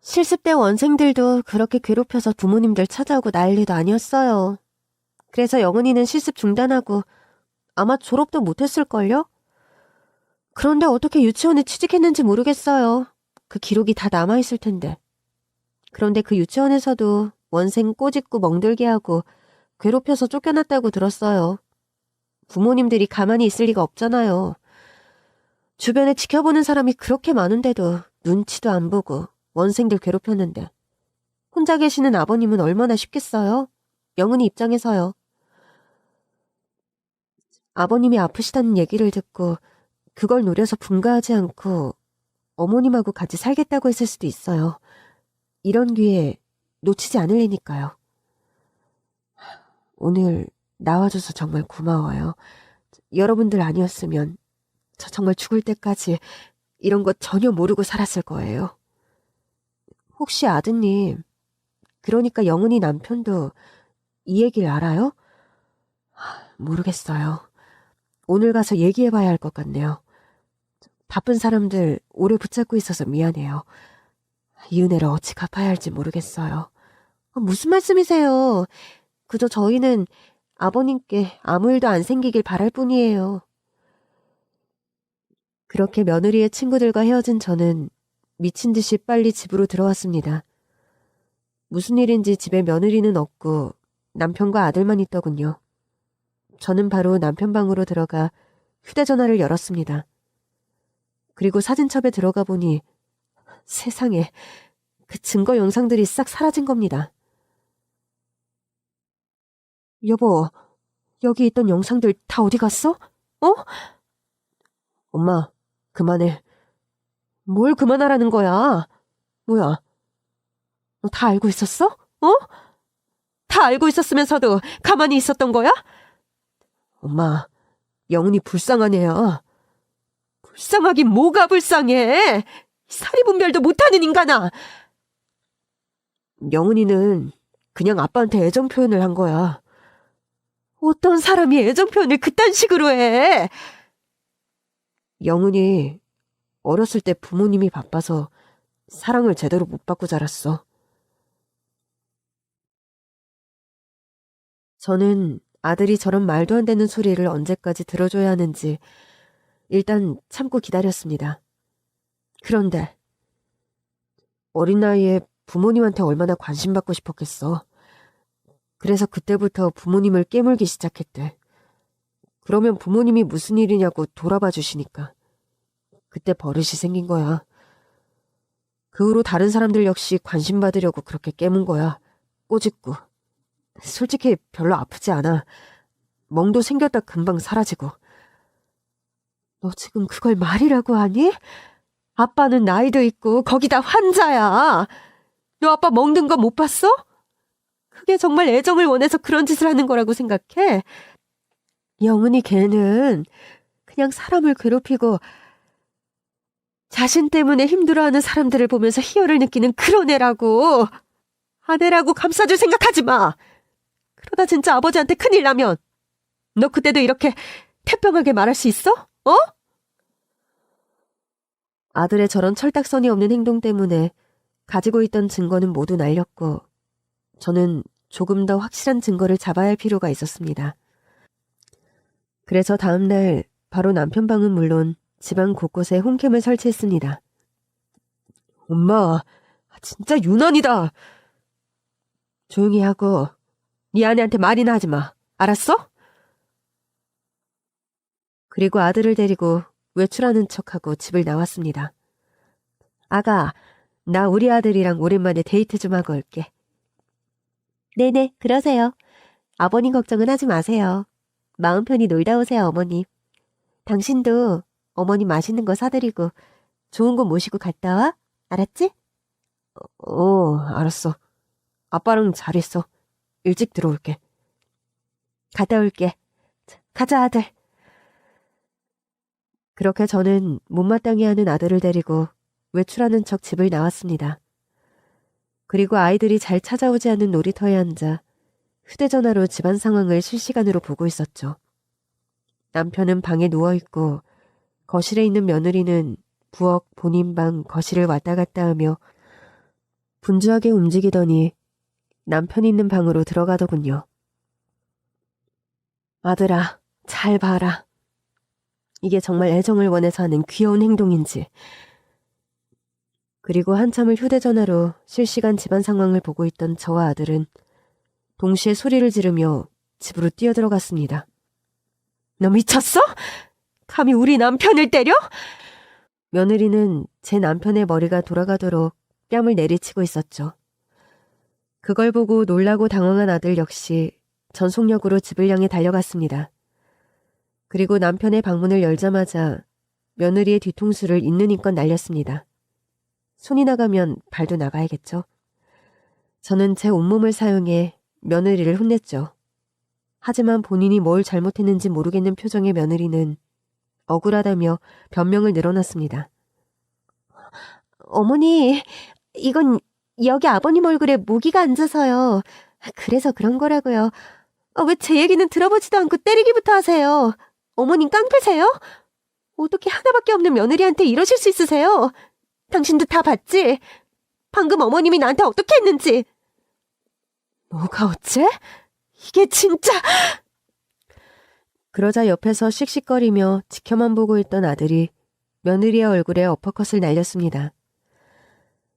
실습 때 원생들도 그렇게 괴롭혀서 부모님들 찾아오고 난리도 아니었어요. 그래서 영은이는 실습 중단하고 아마 졸업도 못했을걸요? 그런데 어떻게 유치원에 취직했는지 모르겠어요. 그 기록이 다 남아있을 텐데. 그런데 그 유치원에서도 원생 꼬집고 멍들게 하고 괴롭혀서 쫓겨났다고 들었어요. 부모님들이 가만히 있을 리가 없잖아요. 주변에 지켜보는 사람이 그렇게 많은데도 눈치도 안 보고 원생들 괴롭혔는데 혼자 계시는 아버님은 얼마나 쉽겠어요? 영은이 입장에서요. 아버님이 아프시다는 얘기를 듣고 그걸 노려서 분가하지 않고 어머님하고 같이 살겠다고 했을 수도 있어요. 이런 기회 놓치지 않으려니까요. 오늘 나와줘서 정말 고마워요. 여러분들 아니었으면 저 정말 죽을 때까지 이런 거 전혀 모르고 살았을 거예요. 혹시 아드님, 그러니까 영은이 남편도 이 얘기를 알아요? 모르겠어요. 오늘 가서 얘기해봐야 할 것 같네요. 바쁜 사람들 오래 붙잡고 있어서 미안해요. 이 은혜를 어찌 갚아야 할지 모르겠어요. 무슨 말씀이세요? 그저 저희는 아버님께 아무 일도 안 생기길 바랄 뿐이에요. 그렇게 며느리의 친구들과 헤어진 저는 미친 듯이 빨리 집으로 들어왔습니다. 무슨 일인지 집에 며느리는 없고 남편과 아들만 있더군요. 저는 바로 남편 방으로 들어가 휴대전화를 열었습니다. 그리고 사진첩에 들어가 보니 세상에 그 증거 영상들이 싹 사라진 겁니다. 여보, 여기 있던 영상들 다 어디 갔어? 어? 엄마, 그만해. 뭘 그만하라는 거야? 뭐야? 너 다 알고 있었어? 어? 다 알고 있었으면서도 가만히 있었던 거야? 엄마, 영은이 불쌍한 애야. 불쌍하긴 뭐가 불쌍해? 사리분별도 못하는 인간아. 영은이는 그냥 아빠한테 애정 표현을 한 거야. 어떤 사람이 애정 표현을 그딴 식으로 해? 영은이 어렸을 때 부모님이 바빠서 사랑을 제대로 못 받고 자랐어. 저는 아들이 저런 말도 안 되는 소리를 언제까지 들어줘야 하는지 일단 참고 기다렸습니다. 그런데 어린 나이에 부모님한테 얼마나 관심받고 싶었겠어. 그래서 그때부터 부모님을 깨물기 시작했대. 그러면 부모님이 무슨 일이냐고 돌아봐 주시니까. 그때 버릇이 생긴 거야. 그 후로 다른 사람들 역시 관심 받으려고 그렇게 깨문 거야. 꼬집고. 솔직히 별로 아프지 않아. 멍도 생겼다 금방 사라지고. 너 지금 그걸 말이라고 하니? 아빠는 나이도 있고 거기다 환자야. 너 아빠 먹는 거 못 봤어? 그게 정말 애정을 원해서 그런 짓을 하는 거라고 생각해? 영은이 걔는 그냥 사람을 괴롭히고 자신 때문에 힘들어하는 사람들을 보면서 희열을 느끼는 그런 애라고. 아내라고 감싸줄 생각하지 마. 그러다 진짜 아버지한테 큰일 나면 너 그때도 이렇게 태평하게 말할 수 있어? 어? 아들의 저런 철딱서니 없는 행동 때문에 가지고 있던 증거는 모두 날렸고 저는 조금 더 확실한 증거를 잡아야 할 필요가 있었습니다. 그래서 다음날 바로 남편 방은 물론 집안 곳곳에 홈캠을 설치했습니다. 엄마, 진짜 유난이다. 조용히 하고 네 아내한테 말이나 하지 마. 알았어? 그리고 아들을 데리고 외출하는 척하고 집을 나왔습니다. 아가, 나 우리 아들이랑 오랜만에 데이트 좀 하고 올게. 네네, 그러세요. 아버님 걱정은 하지 마세요. 마음 편히 놀다 오세요, 어머님. 당신도 어머니 맛있는 거 사드리고 좋은 곳 모시고 갔다 와. 알았지? 알았어. 아빠랑 잘 있어. 일찍 들어올게. 갔다 올게. 가자, 아들. 그렇게 저는 못마땅해 하는 아들을 데리고 외출하는 척 집을 나왔습니다. 그리고 아이들이 잘 찾아오지 않는 놀이터에 앉아 휴대전화로 집안 상황을 실시간으로 보고 있었죠. 남편은 방에 누워있고 거실에 있는 며느리는 부엌, 본인 방, 거실을 왔다 갔다 하며 분주하게 움직이더니 남편이 있는 방으로 들어가더군요. 아들아, 잘 봐라. 이게 정말 애정을 원해서 하는 귀여운 행동인지. 그리고 한참을 휴대전화로 실시간 집안 상황을 보고 있던 저와 아들은 동시에 소리를 지르며 집으로 뛰어들어갔습니다. 너 미쳤어? 감히 우리 남편을 때려? 며느리는 제 남편의 머리가 돌아가도록 뺨을 내리치고 있었죠. 그걸 보고 놀라고 당황한 아들 역시 전속력으로 집을 향해 달려갔습니다. 그리고 남편의 방문을 열자마자 며느리의 뒤통수를 있는 힘껏 날렸습니다. 손이 나가면 발도 나가야겠죠. 저는 제 온몸을 사용해 며느리를 혼냈죠. 하지만 본인이 뭘 잘못했는지 모르겠는 표정의 며느리는 억울하다며 변명을 늘어놨습니다. 어머니, 이건 여기 아버님 얼굴에 모기가 앉아서요. 그래서 그런 거라고요. 왜 제 얘기는 들어보지도 않고 때리기부터 하세요. 어머님 깡패세요? 어떻게 하나밖에 없는 며느리한테 이러실 수 있으세요? 당신도 다 봤지? 방금 어머님이 나한테 어떻게 했는지. 뭐가 어째? 이게 진짜... 그러자 옆에서 씩씩거리며 지켜만 보고 있던 아들이 며느리의 얼굴에 어퍼컷을 날렸습니다.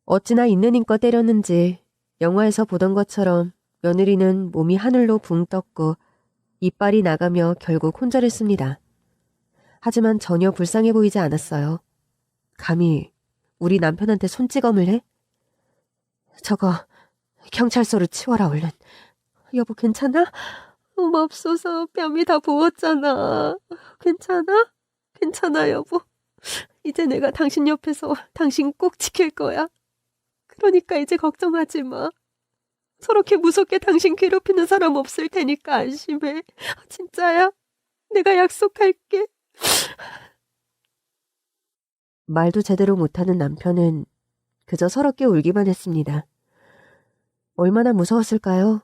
어찌나 있는 힘껏 때렸는지 영화에서 보던 것처럼 며느리는 몸이 하늘로 붕 떴고 이빨이 나가며 결국 혼절했습니다. 하지만 전혀 불쌍해 보이지 않았어요. 감히 우리 남편한테 손찌검을 해? 저거 경찰서로 치워라 얼른. 여보 괜찮아? 맙소사 뺨이 다 부었잖아. 괜찮아? 괜찮아 여보. 이제 내가 당신 옆에서 당신 꼭 지킬 거야. 그러니까 이제 걱정하지 마. 저렇게 무섭게 당신 괴롭히는 사람 없을 테니까 안심해. 진짜야? 내가 약속할게. 말도 제대로 못하는 남편은 그저 서럽게 울기만 했습니다. 얼마나 무서웠을까요?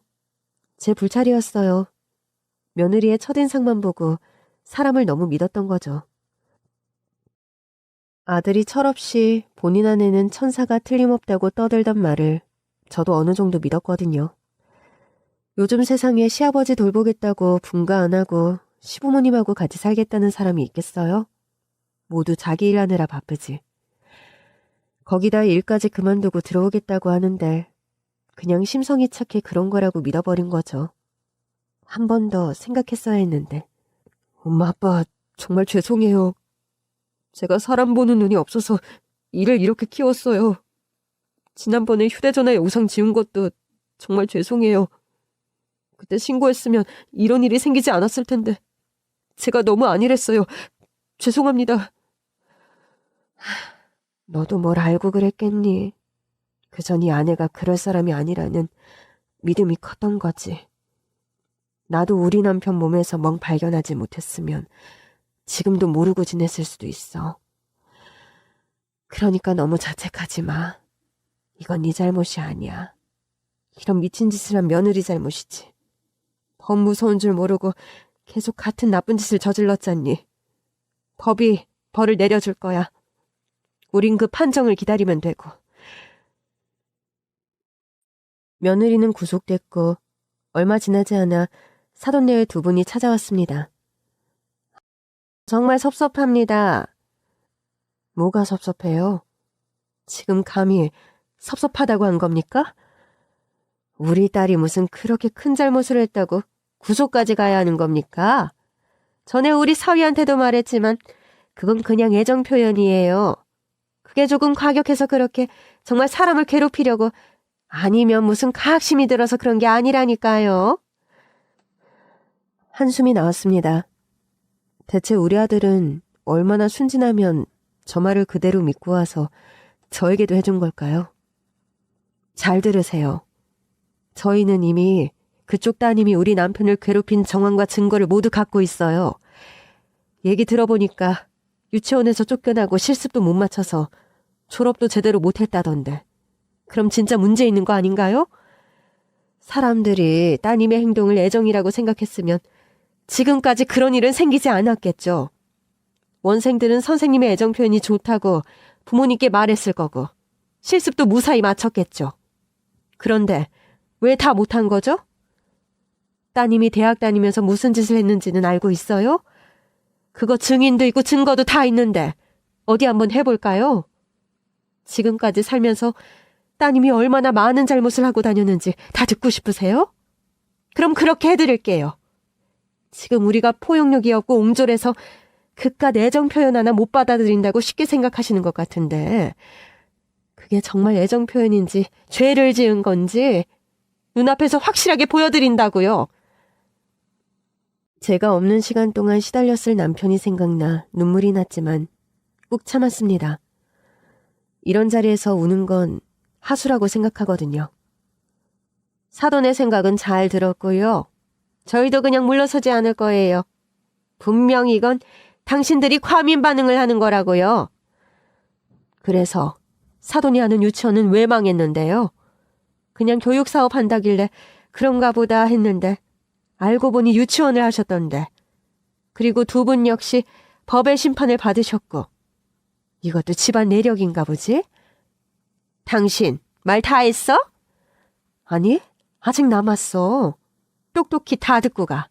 제 불찰이었어요. 며느리의 첫인상만 보고 사람을 너무 믿었던 거죠. 아들이 철없이 본인 안에는 천사가 틀림없다고 떠들던 말을 저도 어느 정도 믿었거든요. 요즘 세상에 시아버지 돌보겠다고 분가 안 하고 시부모님하고 같이 살겠다는 사람이 있겠어요? 모두 자기 일하느라 바쁘지. 거기다 일까지 그만두고 들어오겠다고 하는데 그냥 심성이 착해 그런 거라고 믿어버린 거죠. 한 번 더 생각했어야 했는데. 엄마 아빠 정말 죄송해요. 제가 사람 보는 눈이 없어서 일을 이렇게 키웠어요. 지난번에 휴대전화에 우상 지운 것도 정말 죄송해요. 그때 신고했으면 이런 일이 생기지 않았을 텐데 제가 너무 안일했어요. 죄송합니다. 너도 뭘 알고 그랬겠니? 그저 네 아내가 그럴 사람이 아니라는 믿음이 컸던 거지. 나도 우리 남편 몸에서 멍 발견하지 못했으면 지금도 모르고 지냈을 수도 있어. 그러니까 너무 자책하지 마. 이건 네 잘못이 아니야. 이런 미친 짓을 한 며느리 잘못이지. 법 무서운 줄 모르고 계속 같은 나쁜 짓을 저질렀잖니. 법이 벌을 내려줄 거야. 우린 그 판정을 기다리면 되고. 며느리는 구속됐고 얼마 지나지 않아 사돈네의 두 분이 찾아왔습니다. 정말 섭섭합니다. 뭐가 섭섭해요? 지금 감히 섭섭하다고 한 겁니까? 우리 딸이 무슨 그렇게 큰 잘못을 했다고 구속까지 가야 하는 겁니까? 전에 우리 사위한테도 말했지만 그건 그냥 애정 표현이에요. 그게 조금 과격해서 그렇게 정말 사람을 괴롭히려고 아니면 무슨 가학심이 들어서 그런 게 아니라니까요. 한숨이 나왔습니다. 대체 우리 아들은 얼마나 순진하면 저 말을 그대로 믿고 와서 저에게도 해준 걸까요? 잘 들으세요. 저희는 이미 그쪽 따님이 우리 남편을 괴롭힌 정황과 증거를 모두 갖고 있어요. 얘기 들어보니까 유치원에서 쫓겨나고 실습도 못 맞춰서 졸업도 제대로 못했다던데. 그럼 진짜 문제 있는 거 아닌가요? 사람들이 따님의 행동을 애정이라고 생각했으면 지금까지 그런 일은 생기지 않았겠죠. 원생들은 선생님의 애정 표현이 좋다고 부모님께 말했을 거고 실습도 무사히 마쳤겠죠. 그런데 왜 다 못한 거죠? 따님이 대학 다니면서 무슨 짓을 했는지는 알고 있어요? 그거 증인도 있고 증거도 다 있는데 어디 한번 해볼까요? 지금까지 살면서 따님이 얼마나 많은 잘못을 하고 다녔는지 다 듣고 싶으세요? 그럼 그렇게 해드릴게요. 지금 우리가 포용력이 없고 옹졸해서 그깟 애정 표현 하나 못 받아들인다고 쉽게 생각하시는 것 같은데 그게 정말 애정 표현인지 죄를 지은 건지 눈앞에서 확실하게 보여드린다고요. 제가 없는 시간 동안 시달렸을 남편이 생각나 눈물이 났지만 꾹 참았습니다. 이런 자리에서 우는 건 하수라고 생각하거든요. 사돈의 생각은 잘 들었고요. 저희도 그냥 물러서지 않을 거예요. 분명히 이건 당신들이 과민 반응을 하는 거라고요. 그래서 사돈이 하는 유치원은 왜 망했는데요? 그냥 교육사업 한다길래 그런가 보다 했는데 알고 보니 유치원을 하셨던데. 그리고 두 분 역시 법의 심판을 받으셨고. 이것도 집안 내력인가 보지? 당신 말 다 했어? 아니, 아직 남았어. 똑똑히 다 듣고 가.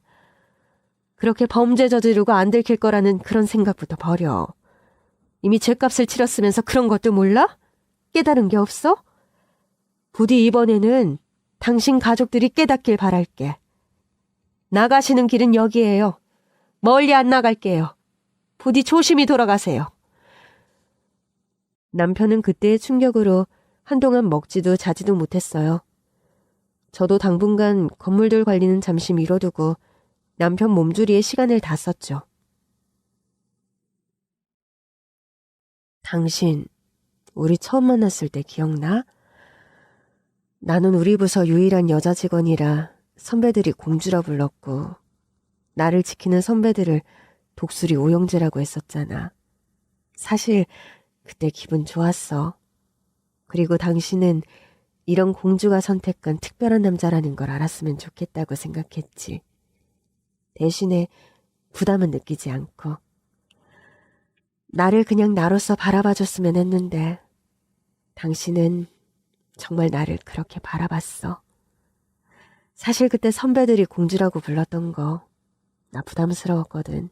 그렇게 범죄 저지르고 안 들킬 거라는 그런 생각부터 버려. 이미 죗값을 치렀으면서 그런 것도 몰라? 깨달은 게 없어? 부디 이번에는 당신 가족들이 깨닫길 바랄게. 나가시는 길은 여기예요. 멀리 안 나갈게요. 부디 조심히 돌아가세요. 남편은 그때의 충격으로 한동안 먹지도 자지도 못했어요. 저도 당분간 건물들 관리는 잠시 미뤄두고 남편 몸조리에 시간을 다 썼죠. 당신, 우리 처음 만났을 때 기억나? 나는 우리 부서 유일한 여자 직원이라 선배들이 공주라 불렀고 나를 지키는 선배들을 독수리 오영재라고 했었잖아. 사실 그때 기분 좋았어. 그리고 당신은 이런 공주가 선택한 특별한 남자라는 걸 알았으면 좋겠다고 생각했지. 대신에 부담은 느끼지 않고. 나를 그냥 나로서 바라봐줬으면 했는데 당신은 정말 나를 그렇게 바라봤어. 사실 그때 선배들이 공주라고 불렀던 거 나 부담스러웠거든.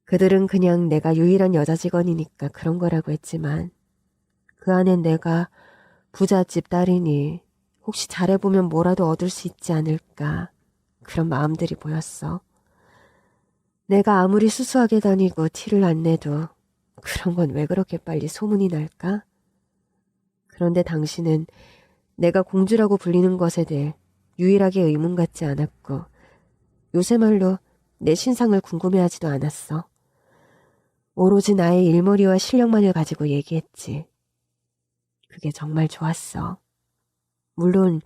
그들은 그냥 내가 유일한 여자 직원이니까 그런 거라고 했지만 그 안엔 내가 부잣집 딸이니 혹시 잘해보면 뭐라도 얻을 수 있지 않을까 그런 마음들이 보였어. 내가 아무리 수수하게 다니고 티를 안 내도 그런 건 왜 그렇게 빨리 소문이 날까? 그런데 당신은 내가 공주라고 불리는 것에 대해 유일하게 의문 갖지 않았고 요새 말로 내 신상을 궁금해하지도 않았어. 오로지 나의 일머리와 실력만을 가지고 얘기했지. 그게 정말 좋았어. 물론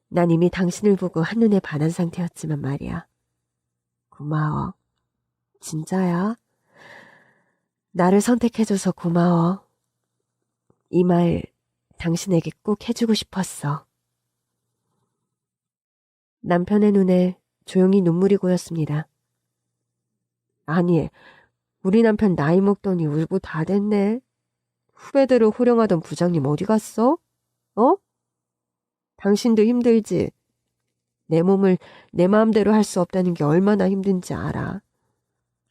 난 이미 당신을 보고 한눈에 반한 상태였지만 말이야. 고마워. 진짜야. 나를 선택해줘서 고마워. 이 말 당신에게 꼭 해주고 싶었어. 남편의 눈에 조용히 눈물이 고였습니다. 아니, 우리 남편 나이 먹더니 울고 다 됐네. 후배들을 호령하던 부장님 어디 갔어? 어? 당신도 힘들지? 내 몸을 내 마음대로 할 수 없다는 게 얼마나 힘든지 알아.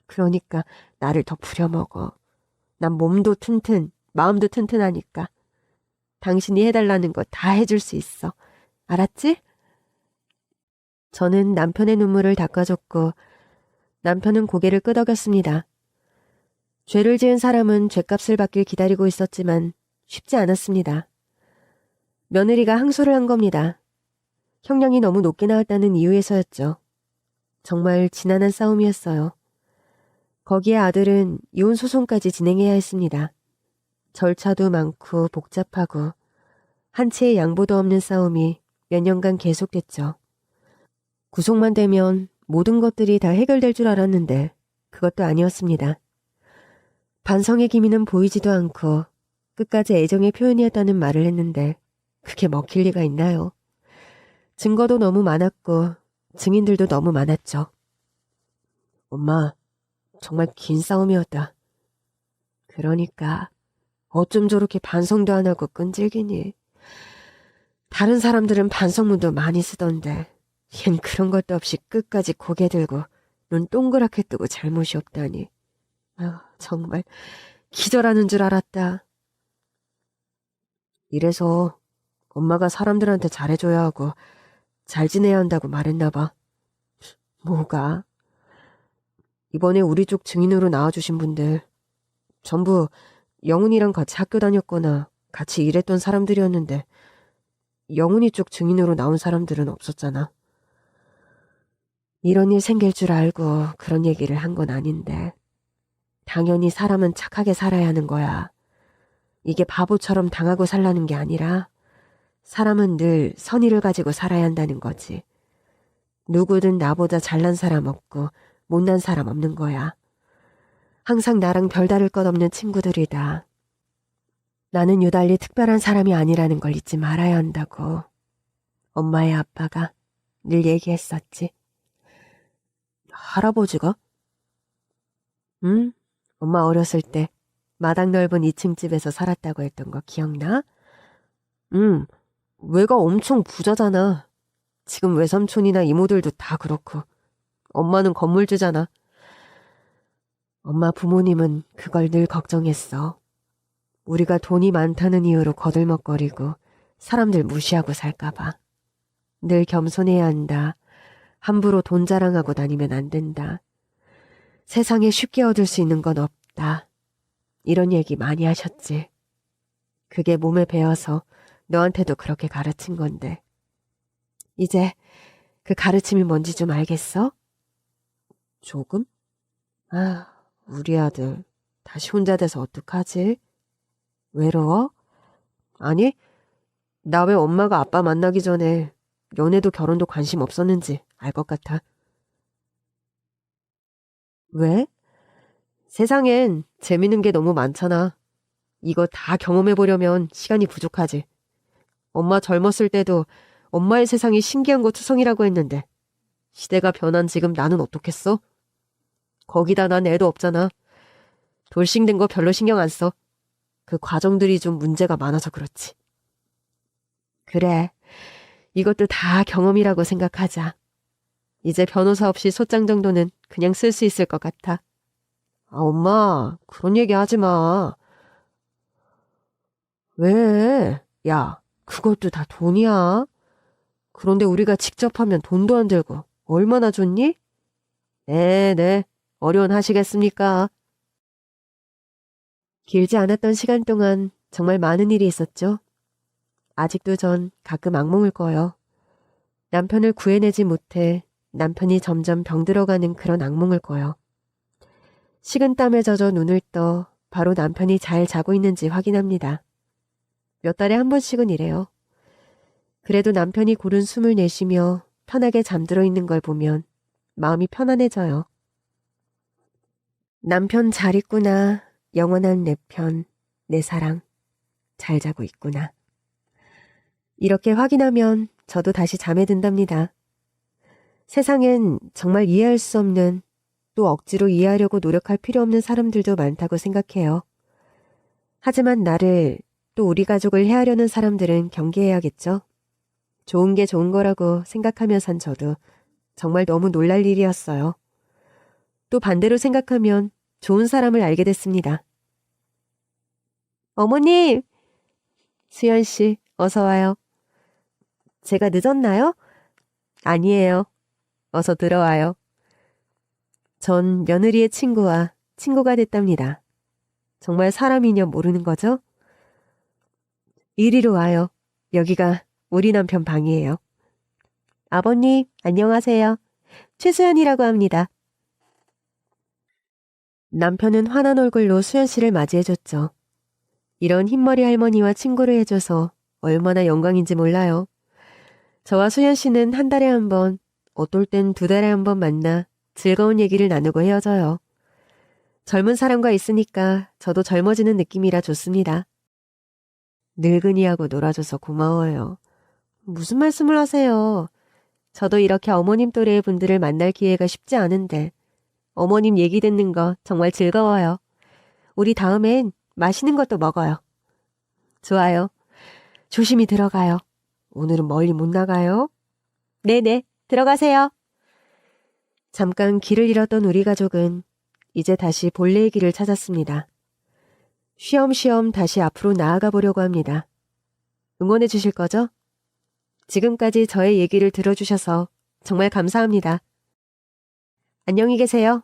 그러니까 나를 더 부려먹어. 난 몸도 튼튼, 마음도 튼튼하니까. 당신이 해달라는 거 다 해줄 수 있어. 알았지? 저는 남편의 눈물을 닦아줬고 남편은 고개를 끄덕였습니다. 죄를 지은 사람은 죄값을 받길 기다리고 있었지만 쉽지 않았습니다. 며느리가 항소를 한 겁니다. 형량이 너무 높게 나왔다는 이유에서였죠. 정말 지난한 싸움이었어요. 거기에 아들은 이혼 소송까지 진행해야 했습니다. 절차도 많고 복잡하고 한 채의 양보도 없는 싸움이 몇 년간 계속됐죠. 구속만 되면 모든 것들이 다 해결될 줄 알았는데 그것도 아니었습니다. 반성의 기미는 보이지도 않고 끝까지 애정의 표현이었다는 말을 했는데 그게 먹힐 리가 있나요? 증거도 너무 많았고 증인들도 너무 많았죠. 엄마, 정말 긴 싸움이었다. 그러니까 어쩜 저렇게 반성도 안 하고 끈질기니. 다른 사람들은 반성문도 많이 쓰던데 얜 그런 것도 없이 끝까지 고개 들고 눈 동그랗게 뜨고 잘못이 없다니. 정말 기절하는 줄 알았다. 이래서 엄마가 사람들한테 잘해줘야 하고 잘 지내야 한다고 말했나 봐. 뭐가? 이번에 우리 쪽 증인으로 나와주신 분들 전부 영훈이랑 같이 학교 다녔거나 같이 일했던 사람들이었는데 영훈이 쪽 증인으로 나온 사람들은 없었잖아. 이런 일 생길 줄 알고 그런 얘기를 한 건 아닌데 당연히 사람은 착하게 살아야 하는 거야. 이게 바보처럼 당하고 살라는 게 아니라 사람은 늘 선의를 가지고 살아야 한다는 거지. 누구든 나보다 잘난 사람 없고 못난 사람 없는 거야. 항상 나랑 별다를 것 없는 친구들이다. 나는 유달리 특별한 사람이 아니라는 걸 잊지 말아야 한다고 엄마의 아빠가 늘 얘기했었지. 할아버지가? 응? 엄마 어렸을 때 마당 넓은 2층 집에서 살았다고 했던 거 기억나? 응, 외가 엄청 부자잖아. 지금 외삼촌이나 이모들도 다 그렇고 엄마는 건물주잖아. 엄마 부모님은 그걸 늘 걱정했어. 우리가 돈이 많다는 이유로 거들먹거리고 사람들 무시하고 살까봐. 늘 겸손해야 한다. 함부로 돈 자랑하고 다니면 안 된다. 세상에 쉽게 얻을 수 있는 건 없다. 이런 얘기 많이 하셨지. 그게 몸에 배어서 너한테도 그렇게 가르친 건데. 이제 그 가르침이 뭔지 좀 알겠어? 조금? 우리 아들 다시 혼자 돼서 어떡하지? 외로워? 아니, 나 왜 엄마가 아빠 만나기 전에 연애도 결혼도 관심 없었는지 알 것 같아. 왜? 세상엔 재밌는 게 너무 많잖아. 이거 다 경험해보려면 시간이 부족하지. 엄마 젊었을 때도 엄마의 세상이 신기한 거 투성이라고 했는데 시대가 변한 지금 나는 어떻겠어? 거기다 난 애도 없잖아. 돌싱된 거 별로 신경 안 써. 그 과정들이 좀 문제가 많아서 그렇지. 그래, 이것도 다 경험이라고 생각하자. 이제 변호사 없이 소장 정도는 그냥 쓸 수 있을 것 같아. 엄마, 그런 얘기 하지 마. 왜? 야, 그것도 다 돈이야. 그런데 우리가 직접 하면 돈도 안 들고 얼마나 좋니? 네, 어려운 하시겠습니까? 길지 않았던 시간 동안 정말 많은 일이 있었죠. 아직도 전 가끔 악몽을 꿔요. 남편을 구해내지 못해 남편이 점점 병들어가는 그런 악몽을 꿔요. 식은땀에 젖어 눈을 떠 바로 남편이 잘 자고 있는지 확인합니다. 몇 달에 한 번씩은 이래요. 그래도 남편이 고른 숨을 내쉬며 편하게 잠들어 있는 걸 보면 마음이 편안해져요. 남편 잘 있구나. 영원한 내 편, 내 사랑. 잘 자고 있구나. 이렇게 확인하면 저도 다시 잠에 든답니다. 세상엔 정말 이해할 수 없는, 또 억지로 이해하려고 노력할 필요 없는 사람들도 많다고 생각해요. 하지만 나를, 또 우리 가족을 해하려는 사람들은 경계해야겠죠. 좋은 게 좋은 거라고 생각하며 산 저도 정말 너무 놀랄 일이었어요. 또 반대로 생각하면 좋은 사람을 알게 됐습니다. 어머님! 수연씨, 어서 와요. 제가 늦었나요? 아니에요. 어서 들어와요. 전 며느리의 친구와 친구가 됐답니다. 정말 사람이냐 모르는 거죠? 이리로 와요. 여기가 우리 남편 방이에요. 아버님, 안녕하세요. 최수연이라고 합니다. 남편은 환한 얼굴로 수연 씨를 맞이해줬죠. 이런 흰머리 할머니와 친구를 해줘서 얼마나 영광인지 몰라요. 저와 수연 씨는 한 달에 한 번, 어떨 땐 두 달에 한 번 만나 즐거운 얘기를 나누고 헤어져요. 젊은 사람과 있으니까 저도 젊어지는 느낌이라 좋습니다. 늙은이하고 놀아줘서 고마워요. 무슨 말씀을 하세요. 저도 이렇게 어머님 또래의 분들을 만날 기회가 쉽지 않은데 어머님 얘기 듣는 거 정말 즐거워요. 우리 다음엔 맛있는 것도 먹어요. 좋아요. 조심히 들어가요. 오늘은 멀리 못 나가요. 네네, 들어가세요. 잠깐 길을 잃었던 우리 가족은 이제 다시 본래의 길을 찾았습니다. 쉬엄쉬엄 다시 앞으로 나아가 보려고 합니다. 응원해 주실 거죠? 지금까지 저의 얘기를 들어주셔서 정말 감사합니다. 안녕히 계세요.